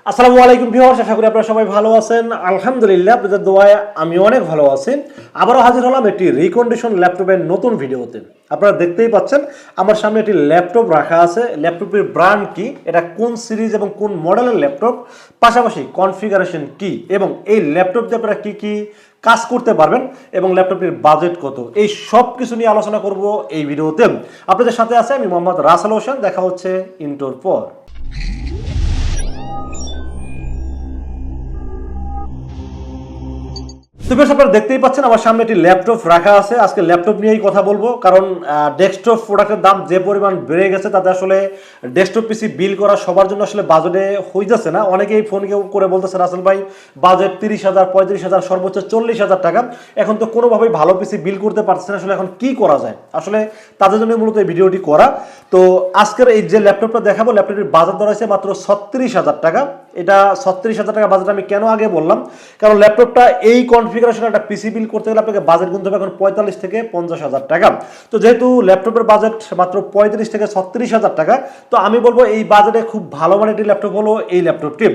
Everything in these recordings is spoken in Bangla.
আসসালামু আলাইকুম ভিউয়ার্স, আশা করি আপনারা সবাই ভালো আছেন। আলহামদুলিল্লাহ, আপনাদের দোয়ায় আমি অনেক ভালো আছি। আবারও হাজির হলাম একটি রিকন্ডিশন ল্যাপটপের নতুন ভিডিওতে। আপনারা দেখতেই পাচ্ছেন আমার সামনে একটি ল্যাপটপ রাখা আছে। ল্যাপটপের ব্র্যান্ড কি, এটা কোন সিরিজ এবং কোন মডেলের ল্যাপটপ, পাশাপাশি কনফিগারেশন কি, এবং এই ল্যাপটপ দিয়ে আপনারা কি কি কাজ করতে পারবেন এবং ল্যাপটপটির বাজেট কত, এই সব কিছু নিয়ে আলোচনা করব এই ভিডিওতে। আপনাদের সাথে আছে আমি মোহাম্মদ রাসেল হোসেন। দেখা হচ্ছে ইন্টোর পর। তো বেশ, আপনারা দেখতেই পাচ্ছেন আমার সামনে একটি ল্যাপটপ রাখা আছে। আজকে ল্যাপটপ নিয়েই কথা বলবো, কারণ ডেস্কটপ প্রোডাক্টের দাম যে পরিমাণ বেড়ে গেছে তাতে আসলে ডেস্কটপ পিসি বিল করা সবার জন্য আসলে বাজেটে হয়ে যাচ্ছে না। অনেকেই ফোন করে বলতেছে রাসেল ভাই বাজেট 30,000, 35,000, সর্বোচ্চ 40,000 টাকা, এখন তো কোনোভাবেই ভালো পিসি বিল করতে পারছে না, আসলে এখন কি করা যায়। আসলে তাদের জন্য মূলত এই ভিডিওটি করা। তো আজকের এই যে ল্যাপটপটা দেখাবো, ল্যাপটপটির বাজার দর আছে মাত্র 36,000 টাকা। এটা 36,000 টাকা বাজেট আমি কেন আগে বললাম, কারণ ল্যাপটপটা এই কনফিগারেশন একটা পিসি বিল করতে গেলে আপনাকে বাজেট গুনতে হবে এখন 45 থেকে 50,000 টাকা। তো যেহেতু ল্যাপটপের বাজেট মাত্র 35 থেকে 36,000 টাকা, তো আমি বলবো এই বাজেটে খুব ভালো মানের একটি ল্যাপটপ হলো এই ল্যাপটপটি।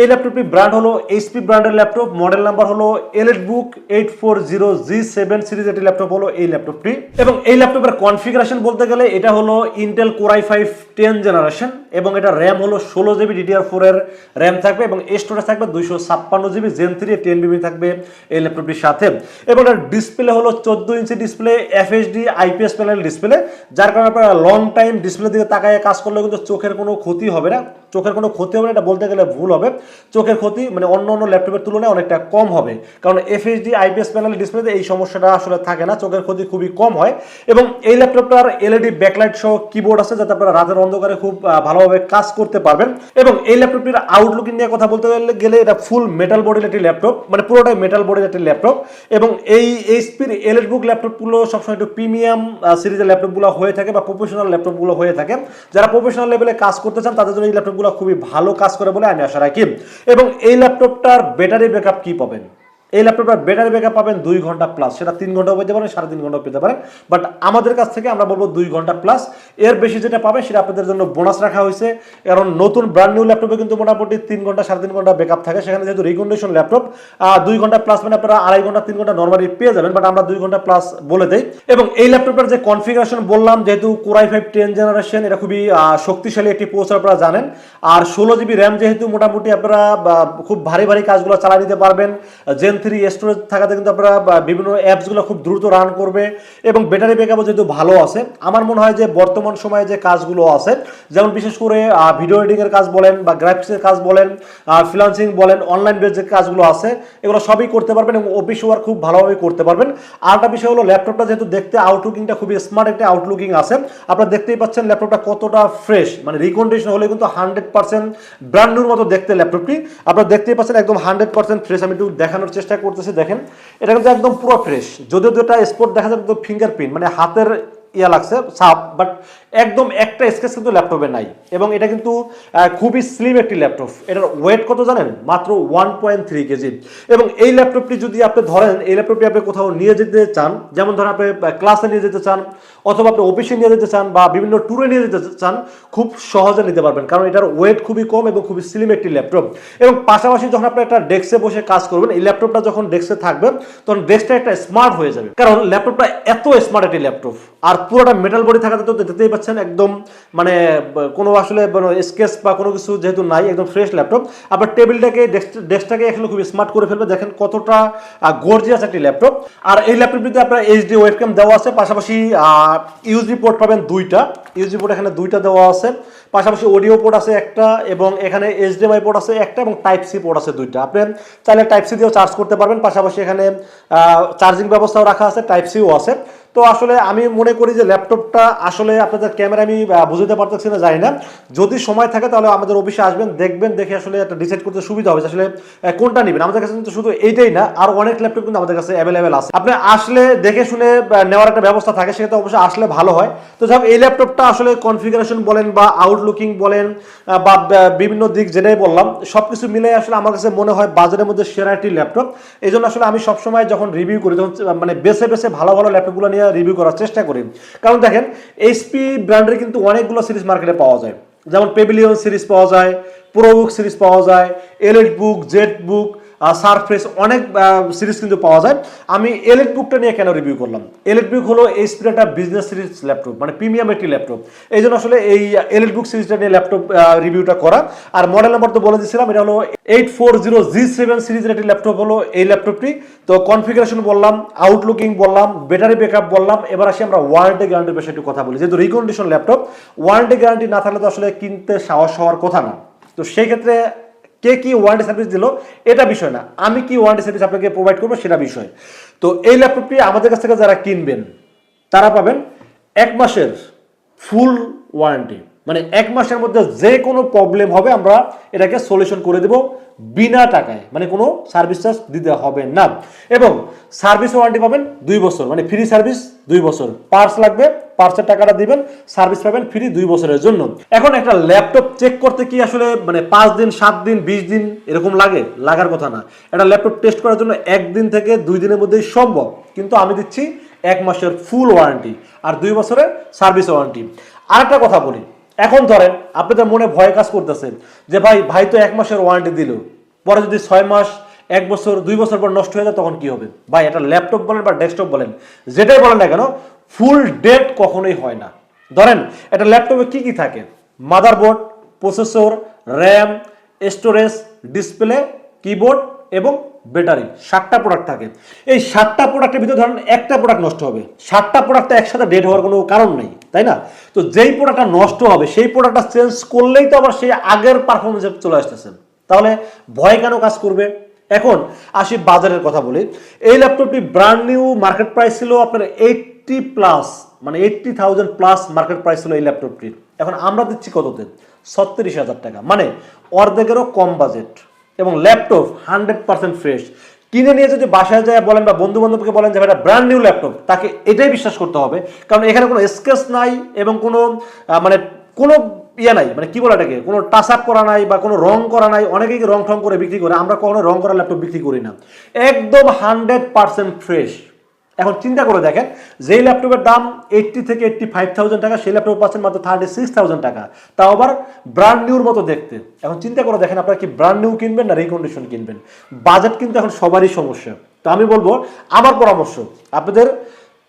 এই ল্যাপটপটি ব্র্যান্ড হলো এইচপি ব্র্যান্ডের ল্যাপটপ, মডেল নাম্বার হলো এলিটবুক 840G7 সিরিজ একটি ল্যাপটপ হলো এই ল্যাপটপটি। এবং এই ল্যাপটপের কনফিগারেশন বলতে গেলে এটা হলো ইন্টেল কোর i5 10 জেনারেশন, এবং এটা র্যাম হলো 16GB DDR4 এর র্যাম থাকবে, এবং স্টোরেজ থাকবে 256GB Gen 3 10 GB থাকবে এই ল্যাপটপটির সাথে। এবং এর ডিসপ্লে হলো 14 inch display, FHD IPS panel display, যার কারণে আপনারা লং টাইম ডিসপ্লে দিকে তাকায় কাজ করলে কিন্তু চোখের কোনো ক্ষতি হবে না। চোখের কোনো ক্ষতি হবে না এটা বলতে গেলে ভুল হবে। চোখের ক্ষতি মানে অন্য ল্যাপটপের তুলনায় অনেকটা কম হবে, কারণ FHD IPS প্যানেল ডিসপ্লেতে এই সমস্যাটা আসলে থাকে না, চোখের ক্ষতি খুবই কম হয়। এবং এই ল্যাপটপটার LED ব্যাকলাইট সহ কিবোর্ড আছে, যাতে আপনারা রাতের অন্ধকারে খুব ভালোভাবে কাজ করতে পারবেন। এবং এই ল্যাপটপটির আউটলুক নিয়ে কথা বলতে গেলে এটা ফুল মেটাল বডির একটি ল্যাপটপ, মানে পুরোটাই মেটাল বডির একটি ল্যাপটপ। এবং এই এইচপির এলিটবুক ল্যাপটপগুলো সবসময় একটু প্রিমিয়াম সিরিজের ল্যাপটপগুলো হয়ে থাকে বা প্রফেশনাল ল্যাপটপগুলো হয়ে থাকে। যারা প্রফেশনাল লেভেলে কাজ করতে চান তাদের জন্য এই ল্যাপটপগুলো খুবই ভালো কাজ করে বলে আমি আশা রাখি। এবং এই ল্যাপটপটার ব্যাটারি ব্যাকআপ কি পাবেন, এই ল্যাপটপটার ব্যাটারি ব্যাকআপ পাবেন 2 ঘন্টা প্লাস। সেটা 3 ঘন্টাও পেতে পারেন, 3.5 ঘন্টাও পেতে পারেন, বাট আমাদের কাছ থেকে আমরা বলবো 2 ঘন্টা প্লাস। এর বেশি যেটা পাবে সেটা আপনাদের জন্য বোনাস রাখা হয়েছে, কারণ নতুন ব্র্যান্ড নিউ ল্যাপটপে কিন্তু মোটামুটি 3 ঘন্টা 3.5 ঘন্টা ব্যাকআপ থাকে। সেখানে যেহেতু রিকন্ডিশন ল্যাপটপ 2 ঘন্টা প্লাস মানে আপনারা 2.5 ঘন্টা 3 ঘন্টা নর্মালি পেয়ে যাবেন, বাট আমরা 2 ঘন্টা প্লাস বলে দেই। এবং এই ল্যাপটপের যে কনফিগারেশন বললাম, যেহেতু কোর i5 10 জেনারেশন, এটা খুবই শক্তিশালী একটি প্রসেসর আপনারা জানেন। আর 16GB র্যাম, যেহেতু মোটামুটি আপনারা খুব ভারী ভারী কাজগুলো চালা নিতে পারবেন। Gen 3 স্টোরেজ থাকাতে কিন্তু আপনারা বিভিন্ন অ্যাপসগুলো খুব দ্রুত রান করবে। এবং ব্যাটারি ব্যাকআপও যেহেতু ভালো আছে, আমার মনে হয় যে বর্তমান সময়ে যে কাজগুলো আছে, যেমন বিশেষ করে ভিডিও এডিটিং এর কাজ বলেন বা গ্রাফিক্সের কাজ বলেন, ফ্রিল্যান্সিং বলেন, অনলাইন বেস যে কাজগুলো আছে এগুলো সবই করতে পারবেন এবং অফিস ওয়ার্ক খুব ভালোভাবে করতে পারবেন। আর একটা বিষয় হলো ল্যাপটপটা যেহেতু দেখতে আউটলুকিংটা খুবই স্মার্ট একটা আউটলুকিং আছে, আপনারা দেখতেই পাচ্ছেন ল্যাপটপটা কতটা ফ্রেশ, মানে রিকন্ডিশন হলে কিন্তু 100% ব্র্যান্ড নিউর মতো দেখতে ল্যাপটপটি। আপনারা দেখতেই পাচ্ছেন একদম 100% ফ্রেশ। আমি একটু দেখানোর চেষ্টা করতেছি, দেখেন এটা কিন্তু একদম পুরো ফ্রেশ। যদিও দুটা স্পট দেখা যাবে তো ফিঙ্গারপ্রিন্ট মানে হাতের ইয়া লাগছে ছাপ, বাট একদম একটা স্কেচ কিন্তু ল্যাপটপে নাই। এবং এটা কিন্তু খুবই স্লিম একটি ল্যাপটপ। এটার ওয়েট কত জানেন? মাত্র 1.3 কেজি। এবং এই ল্যাপটপটি যদি আপনি ধরেন, এই ল্যাপটপটি আপনি কোথাও নিয়ে যেতে চান, যেমন ধরেন আপনি ক্লাসে নিয়ে যেতে চান, অথবা আপনি অফিসে নিয়ে যেতে চান, বা বিভিন্ন ট্যুরে নিয়ে যেতে চান, খুব সহজে নিতে পারবেন, কারণ এটার ওয়েট খুবই কম এবং খুবই স্লিম একটি ল্যাপটপ। এবং পাশাপাশি যখন আপনি একটা ডেস্কে বসে কাজ করবেন, এই ল্যাপটপটা যখন ডেস্কে থাকবে তখন ডেস্কটা একটা স্মার্ট হয়ে যাবে, কারণ ল্যাপটপটা এত স্মার্ট একটি ল্যাপটপ। আর পুরোটা মেটাল বডি থাকাতে তো দেখতেই পাচ্ছেন একদম মানে কোনো আসলে স্কেচ বা কোনো কিছু যেহেতু নাই, একদম ফ্রেশ ল্যাপটপ। আপনার টেবিলটাকে ডেস্কটাকে এখানে খুবই স্মার্ট করে ফেলবে। দেখেন কতটা গর্জিয়াস একটি ল্যাপটপ। আর এই ল্যাপটপটিতে আপনার এইচডি ওয়েবক্যাম দেওয়া আছে, পাশাপাশি ইউএসবি পোর্ট পাবেন 2টা। ইউএসবি পোর্ট এখানে 2টা দেওয়া আছে, পাশাপাশি অডিও পোর্ট আছে একটা, এবং এখানে এইচডিএমআই পোর্ট আছে একটা, এবং টাইপ সি পোর্ট আছে 2টা। আপনি চাইলে টাইপ সি দিয়েও চার্জ করতে পারবেন, পাশাপাশি এখানে চার্জিং ব্যবস্থাও রাখা আছে, টাইপ সিও আছে। তো আসলে আমি মনে করি যে ল্যাপটপটা আসলে আপনাদের ক্যামেরা আমি বুঝতে পারতেছি না, জানি না, যদি সময় থাকে তাহলে আমাদের অফিসে আসবেন, দেখবেন, দেখে আসলে একটা ডিসাইড করতে সুবিধা হবে আসলে কোনটা নেবেন। আমাদের কাছে কিন্তু শুধু এইটাই না, আর অনেক ল্যাপটপ কিন্তু আমাদের কাছে অ্যাভেলেবেল আছে। আপনি আসলে দেখে শুনে নেওয়ার একটা ব্যবস্থা থাকে, সেটা অবশ্যই আসলে ভালো হয়। তো যাই হোক, এই ল্যাপটপটা আসলে কনফিগারেশন বলেন বা আউটলুকিং বলেন বা বিভিন্ন দিক যেটাই বললাম, সবকিছু মিলে আসলে আমার কাছে মনে হয় বাজারের মধ্যে সেরা একটি ল্যাপটপ। এই জন্য আসলে আমি সবসময় যখন রিভিউ করি, তখন মানে বেছে বেছে ভালো ভালো ল্যাপটপগুলো নিয়ে রিভিউ করার চেষ্টা করি। কারণ দেখেন, এইচপি ব্র্যান্ডের কিন্তু অনেকগুলো সিরিজ মার্কেটে পাওয়া যায়। যেমন পেভিলিয়ন সিরিজ পাওয়া যায়, প্রোবুক সিরিজ পাওয়া যায়, এলিট বুক, জেট বুক, সারফেস, অনেক সিরিজ কিন্তু পাওয়া যায়। আমি এলিট বুকটা নিয়ে কেন রিভিউ করলাম? এলিট বুক হলো এইচপির একটা বিজনেস সিরিজ ল্যাপটপ, মানে প্রিমিয়াম একটি ল্যাপটপ। এই জন্য আসলে এই এলিট বুক সিরিজটা নিয়ে ল্যাপটপ রিভিউটা করা। আর মডেল নাম্বার তো বলে দিয়েছিলাম, এটা হলো 840G7 সিরিজের একটি ল্যাপটপ হলো এই ল্যাপটপটি। তো কনফিগারেশন বললাম, আউটলুকিং বললাম, ব্যাটারি ব্যাকআপ বললাম। এবার আসি আমরা ওয়ারেন্টি গ্যারান্টির বিষয়ে একটু কথা বলি। যেহেতু রিকন্ডিশন ল্যাপটপ, ওয়ারেন্টি গ্যারান্টি না থাকলে তো আসলে কিনতে সাহস হওয়ার কথা না। তো সেই ক্ষেত্রে কে কি ওয়ারেন্টি সার্ভিস দিল এটা বিষয় না, আমি কি ওয়ারেন্টি সার্ভিস আপনাকে প্রোভাইড করবো সেটা বিষয়। তো এই ল্যাপটপটি আমাদের কাছ থেকে যারা কিনবেন তারা পাবেন 1 মাসের ফুল ওয়ারেন্টি, মানে 1 মাসের মধ্যে যে কোনো প্রবলেম হবে আমরা এটাকে সলিউশন করে দেব বিনা টাকায়, মানে কোনো সার্ভিস চার্জ দিতে হবে না। এবং সার্ভিস ওয়ারেন্টি পাবেন 2 বছর, মানে ফ্রি সার্ভিস 2 বছর। পার্টস লাগবে, পার্টসের টাকাটা দিবেন, সার্ভিস পাবেন ফ্রি 2 বছরের জন্য। এখন একটা ল্যাপটপ চেক করতে কি আসলে মানে 5 দিন, 7 দিন, 20 দিন এরকম লাগে? লাগার কথা না। একটা ল্যাপটপ টেস্ট করার জন্য 1 দিন থেকে 2 দিনের মধ্যেই সম্ভব। কিন্তু আমি দিচ্ছি 1 মাসের ফুল ওয়ারেন্টি আর 2 বছরের সার্ভিস ওয়ারেন্টি। আরেকটা কথা বলি, এখন ধরেন আপনাদের মনে ভয় কাজ করতেছে যে ভাই তো 1 মাসের ওয়ারেন্টি দিল, পরে যদি 6 মাস, 1 বছর, 2 বছর পর নষ্ট হয়ে যায় তখন কি হবে? ভাই এটা ল্যাপটপ বলেন বা ডেস্কটপ বলেন, যেটাই বলেন না কেন, ফুল ডেট কখনোই হয় না। ধরেন একটা ল্যাপটপে কি কি থাকে? Motherboard, processor, RAM, storage, display, keyboard এবং ব্যাটারি, 7টা প্রোডাক্ট থাকে। এই 7টা প্রোডাক্টের ভিতরে ধরেন একটা প্রোডাক্ট নষ্ট হবে, 7টা প্রোডাক্ট একসাথে ডেট হওয়ার কোনো কারণ নেই, তাই না? তো যেই প্রোডাক্টটা নষ্ট হবে সেই প্রোডাক্টটা চেঞ্জ করলেই তো আবার সেই আগের পারফরমেন্সে চলে আসতেছে। তাহলে ভয় কেন কাজ করবে? এখন আসি বাজারের কথা বলি। এই ল্যাপটপটি ব্র্যান্ড নিউ মার্কেট প্রাইস ছিল আপনার 80 প্লাস, মানে 80,000 প্লাস মার্কেট প্রাইস ছিল এই ল্যাপটপটির। এখন আমরা দিচ্ছি কততে? 36,000 টাকা, মানে অর্ধেকেরও কম বাজেট। এবং ল্যাপটপ 100% ফ্রেশ। কিনে নিয়ে যদি বাসায় যায় বলেন বা বন্ধু বান্ধবকে বলেন যে এটা ব্র্যান্ড নিউ ল্যাপটপ, তাকে এটাই বিশ্বাস করতে হবে। কারণ এখানে কোনো স্কেচ নাই এবং কোনো মানে কোনো ইয়ে নাই, মানে কি বলে এটাকে, কোনো টাচ আপ করা নাই বা কোনো রং করা নাই। অনেকেই রং ঠং করে বিক্রি করে, আমরা কখনো রং করা ল্যাপটপ বিক্রি করি না। একদম 100% ফ্রেশ। এখন চিন্তা করে দেখেন, যেই ল্যাপটপের দাম 80 থেকে 85,000 টাকা, সেই ল্যাপটপ পাচ্ছেন মাত্র 36,000 টাকা, তাও আবার ব্র্যান্ড নিউর মতো দেখতে। এখন চিন্তা করে দেখেন আপনারা কি ব্র্যান্ড নিউ কিনবেন না রিকন্ডিশন কিনবেন? বাজেট কিন্তু এখন সবারই সমস্যা। তো আমি বলবো, আমার পরামর্শ, আপনাদের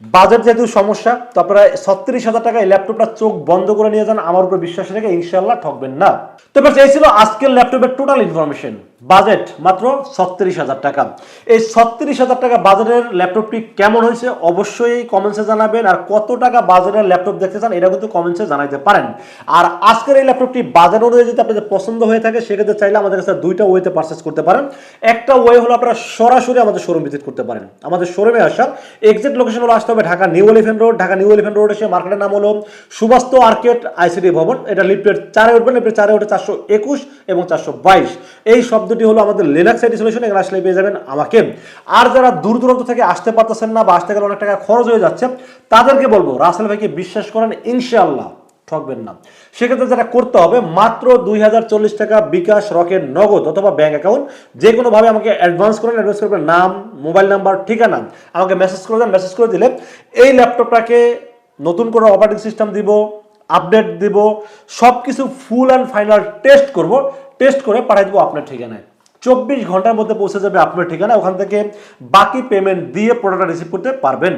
বাজেট যেহেতু সমস্যা, তো আপনারা 36,000 টাকা এই ল্যাপটপটা চোখ বন্ধ করে নিয়ে যান, আমার উপরে বিশ্বাস রেখে, ইনশাল্লাহ ঠকবেন না। তো এই ছিল আজকের ল্যাপটপের টোটাল ইনফরমেশন। বাজেট মাত্র 36,000 টাকা। এই 36,000 টাকা বাজারের ল্যাপটপটি কেমন হয়েছে অবশ্যই কমেন্টসে জানাবেন। আর কত টাকা বাজারের ল্যাপটপ দেখতে চান এটা কিন্তু কমেন্টসে জানাইতে পারেন। আর আজকের এই ল্যাপটপটি বাজার অনুযায়ী যদি আপনাদের পছন্দ হয়ে থাকে, সেক্ষেত্রে চাইলে আমাদের কাছে 2টা ওয়েতে পারচেস করতে পারেন। একটা ওয়ে হলো আপনারা সরাসরি আমাদের শোরুম ভিজিট করতে পারেন। আমাদের শোরুমে আসার এক্সাক্ট লোকেশন হলো আসতে হবে Dhaka new elephant road. Dhaka new elephant road এসে মার্কেটের নাম হলো সুবাস্ত আর্কেড আইসিডি ভবন। এটা লিফটের 4-এ উঠবেন, লিফটের 4-এ উঠে 421 এবং 422 এই শব্দটি হলো আমাদের লিনাক্স আইডি সলিউশন। এখানে আসলে পেয়ে যাবেন আমাকে। আর যারা দূর দূরান্ত থেকে আসতে পারতেছেন না বা আসতে গেলে অনেক টাকা খরচ হয়ে যাচ্ছে, তাদেরকে বলবো রাসেল ভাইকে বিশ্বাস করেন, ইনশাআল্লাহ ঠকবেন না। সেক্ষেত্রে যেটা করতে হবে, মাত্র 2040 টাকা বিকাশ, রকেট, নগদ অথবা ব্যাংক অ্যাকাউন্ট যে কোনোভাবে আমাকে অ্যাডভান্স করেন। অ্যাডভান্স করবেন নাম, মোবাইল নাম্বার, ঠিকানা, আমাকে মেসেজ করে দেন। মেসেজ করে দিলে এই ল্যাপটপটাকে নতুন করে অপারেটিং সিস্টেম দিব, আপডেট দিব, সব কিছু ফুল অ্যান্ড ফাইনাল টেস্ট করব। টেস্ট করে পাঠিয়ে দেবো আপনার ঠিকানায়। 24 ঘন্টার মধ্যে পৌঁছে যাবে আপনার ঠিকানা। ওখান থেকে বাকি পেমেন্ট দিয়ে প্রোডাক্টটা রিসিভ করতে পারবেন।